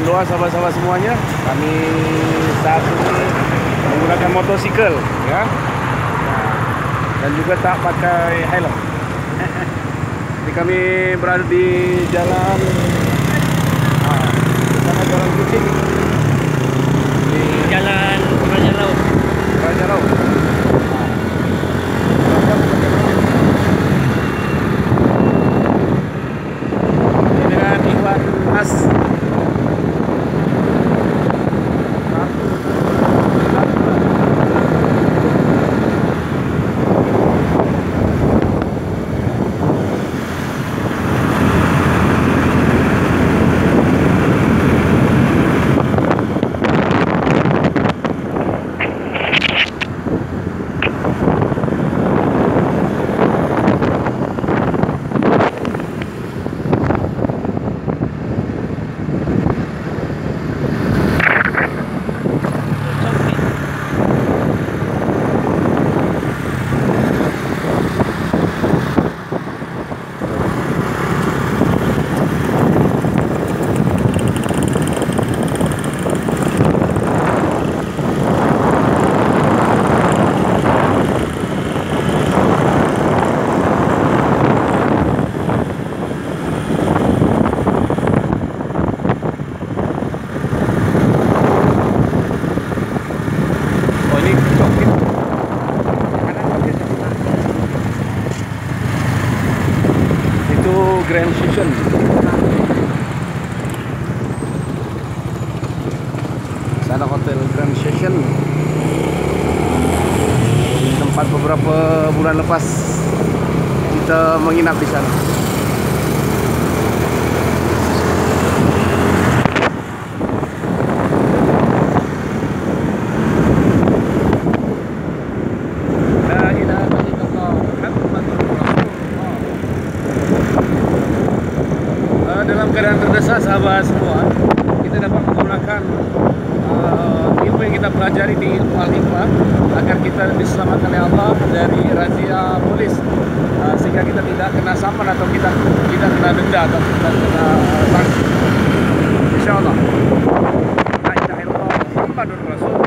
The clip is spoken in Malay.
doa sahabat-sahabat semuanya. Kami saat ini menggunakan motosikal, ya, dan juga tak pakai helm. Jadi kami berada di jalan Jalan Kucing, di Jalan Raja Laut. Raja Laut. Ini dengan Ikhwan Nas. Grand Station. Sana hotel Grand Station, tempat beberapa bulan lepas kita menginap di sana. Dalam keadaan terdesak sahabat semua, kita dapat menggunakan ilmu yang kita pelajari di ilmu Al-Hikmah agar kita diselamatkan oleh Allah dari razia polis, sehingga kita tidak kena saman atau kita tidak kena denda atau kita kena sanksi. InsyaAllah. La ilaha illallah Muhammadur Rasul.